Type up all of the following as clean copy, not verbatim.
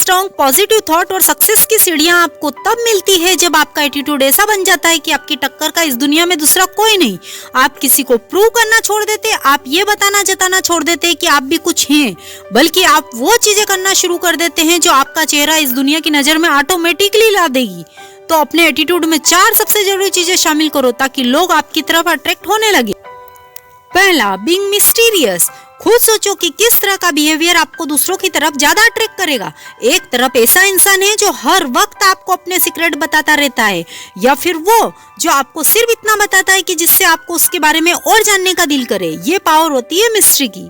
Strong positive thought और success की सीढ़ियां आपको तब मिलती है जब आपका एटीट्यूड ऐसा बन जाता है कि आपकी टक्कर का इस दुनिया में दूसरा कोई नहीं। आप किसी को प्रूव करना छोड़ देते, आप ये बताना जताना छोड़ देते कि आप भी कुछ हैं, बल्कि आप वो चीजें करना शुरू कर देते हैं जो आपका चेहरा इस दुनिया की नजर में ऑटोमेटिकली ला देगी। तो अपने एटीट्यूड में 4 सबसे जरूरी चीजें शामिल करो ताकि लोग आपकी तरफ अट्रैक्ट होने लगे। पहला, बीइंग मिस्टीरियस। खुद सोचो कि किस तरह का बिहेवियर आपको दूसरों की तरफ ज्यादा अट्रैक्ट करेगा। एक तरफ ऐसा इंसान है जो हर वक्त आपको अपने सीक्रेट बताता रहता है, या फिर वो जो आपको सिर्फ इतना बताता है कि जिससे आपको उसके बारे में और जानने का दिल करे। ये पावर होती है मिस्ट्री की,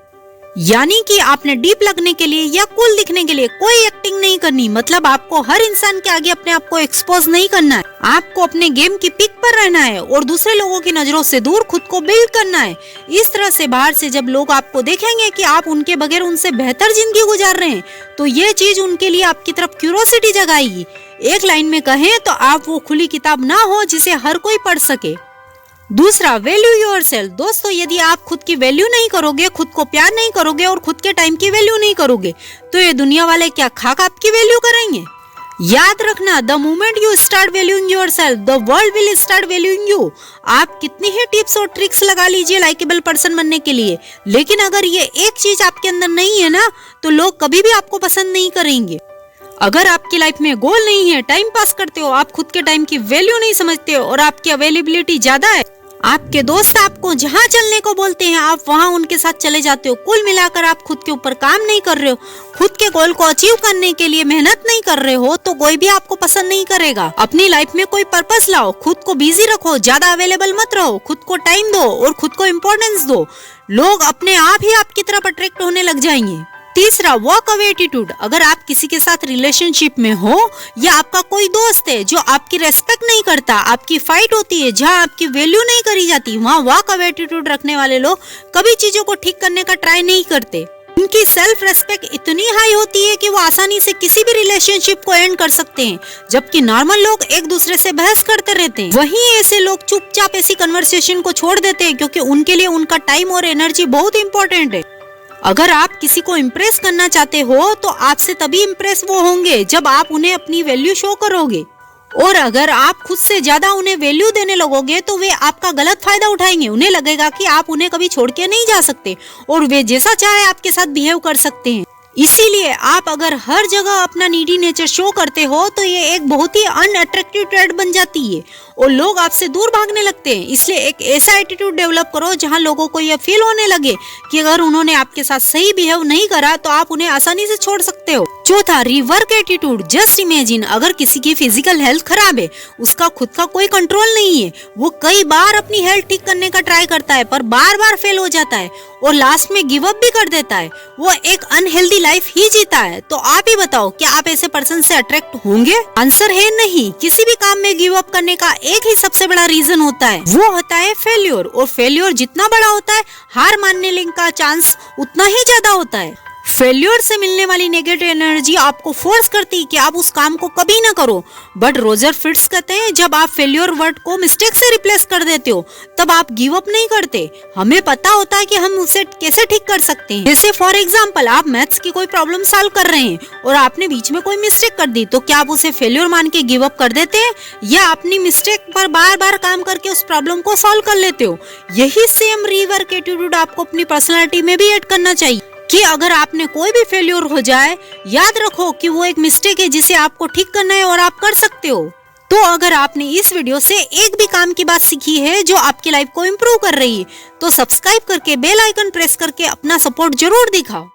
यानी कि आपने डीप लगने के लिए या कूल दिखने के लिए कोई एक्टिंग नहीं करनी। मतलब आपको हर इंसान के आगे अपने आप को एक्सपोज नहीं करना है। आपको अपने गेम की पीक पर रहना है और दूसरे लोगों की नजरों से दूर खुद को बिल्ड करना है। इस तरह से बाहर से जब लोग आपको देखेंगे कि आप उनके बगैर उनसे बेहतर जिंदगी गुजार रहे हैं, तो ये चीज उनके लिए आपकी तरफ क्यूरियोसिटी जगाएगी। एक लाइन में कहें तो आप वो खुली किताब ना हो जिसे हर कोई पढ़ सके। दूसरा, वैल्यू योरसेल्फ। दोस्तों, यदि आप खुद की वैल्यू नहीं करोगे, खुद को प्यार नहीं करोगे और खुद के टाइम की वैल्यू नहीं करोगे, तो ये दुनिया वाले क्या खाक आपकी वैल्यू करेंगे? याद रखना, the moment you start valuing yourself, the world will start valuing you. आप कितनी ही टिप्स और ट्रिक्स लगा लीजिए लाइकेबल पर्सन बनने के लिए, लेकिन अगर ये एक चीज आपके अंदर नहीं है ना, तो लोग कभी भी आपको पसंद नहीं करेंगे। अगर आपकी लाइफ में गोल नहीं है, टाइम पास करते हो, आप खुद के टाइम की वैल्यू नहीं समझते हो और आपकी अवेलेबिलिटी ज्यादा है, आपके दोस्त आपको जहाँ चलने को बोलते हैं आप वहाँ उनके साथ चले जाते हो, कुल मिलाकर आप खुद के ऊपर काम नहीं कर रहे हो, खुद के गोल को अचीव करने के लिए मेहनत नहीं कर रहे हो, तो कोई भी आपको पसंद नहीं करेगा। अपनी लाइफ में कोई पर्पस लाओ, खुद को बिजी रखो, ज्यादा अवेलेबल मत रहो, खुद को टाइम दो और खुद को इम्पोर्टेंस दो। लोग अपने आप ही आपकी तरफ अट्रैक्ट होने लग जाएंगे। तीसरा, वॉक अवे एटीट्यूड। अगर आप किसी के साथ रिलेशनशिप में हो या आपका कोई दोस्त है जो आपकी रेस्पेक्ट नहीं करता, आपकी फाइट होती है, जहाँ आपकी वैल्यू नहीं करी जाती, वहाँ वॉक अवे एटीट्यूड रखने वाले लोग कभी चीजों को ठीक करने का ट्राई नहीं करते। उनकी सेल्फ रेस्पेक्ट इतनी हाई होती है कि वो आसानी से किसी भी रिलेशनशिप को एंड कर सकते हैं, जबकि नॉर्मल लोग एक दूसरे से बहस करते रहते हैं। वहीं ऐसे लोग चुपचाप ऐसी कन्वर्सेशन को छोड़ देते हैं क्योंकि उनके लिए उनका टाइम और एनर्जी बहुत इंपॉर्टेंट है। अगर आप किसी को इम्प्रेस करना चाहते हो तो आपसे तभी इम्प्रेस वो होंगे जब आप उन्हें अपनी वैल्यू शो करोगे, और अगर आप खुद से ज्यादा उन्हें वैल्यू देने लगोगे तो वे आपका गलत फायदा उठाएंगे। उन्हें लगेगा कि आप उन्हें कभी छोड़ के नहीं जा सकते और वे जैसा चाहे आपके साथ बिहेव कर सकते हैं। इसीलिए आप अगर हर जगह अपना नीडी नेचर शो करते हो तो ये एक बहुत ही अनअट्रैक्टिव ट्रेड बन जाती है और लोग आपसे दूर भागने लगते हैं। इसलिए एक ऐसा एटीट्यूड डेवलप करो जहां लोगों को यह फील होने लगे कि अगर उन्होंने आपके साथ सही बिहेव नहीं करा तो आप उन्हें आसानी से छोड़ सकते हो। चौथा, रिवर्क एटीट्यूड। जस्ट इमेजिन, अगर किसी की फिजिकल हेल्थ खराब है, उसका खुद का कोई कंट्रोल नहीं है, वो कई बार अपनी हेल्थ ठीक करने का ट्राई करता है पर बार बार फेल हो जाता है और लास्ट में गिव अप भी कर देता है, वो एक अनहेल्दी लाइफ ही जीता है। तो आप ही बताओ, क्या आप ऐसे पर्सन से अट्रैक्ट होंगे? आंसर है नहीं। किसी भी काम में गिव अप करने का एक ही सबसे बड़ा रीजन होता है, वो होता है फेल्योर, और फेल्योर जितना बड़ा होता है हार मानने का चांस उतना ही ज्यादा होता है। फेल्योर से मिलने वाली नेगेटिव एनर्जी आपको फोर्स करती है कि आप उस काम को कभी ना करो। बट रोजर फिट्स कहते हैं, जब आप फेल्योर वर्ड को मिस्टेक से रिप्लेस कर देते हो तब आप गिव अप नहीं करते। हमें पता होता है कि हम उसे कैसे ठीक कर सकते हैं। जैसे फॉर एग्जांपल, आप मैथ्स की कोई प्रॉब्लम सॉल्व कर रहे हैं और आपने बीच में कोई मिस्टेक कर दी, तो क्या आप उसे फेल्योर मान के गिव अप कर देते हैं या अपनी मिस्टेक पर बार बार काम करके उस प्रॉब्लम को सॉल्व कर लेते हो? यही सेम रिवर्क एटीट्यूड आपको अपनी पर्सनालिटी में भी ऐड करना चाहिए कि अगर आपने कोई भी फेल्योर हो जाए, याद रखो कि वो एक मिस्टेक है जिसे आपको ठीक करना है और आप कर सकते हो। तो अगर आपने इस वीडियो से एक भी काम की बात सीखी है जो आपकी लाइफ को इम्प्रूव कर रही है, तो सब्सक्राइब करके बेल आइकन प्रेस करके अपना सपोर्ट जरूर दिखाओ।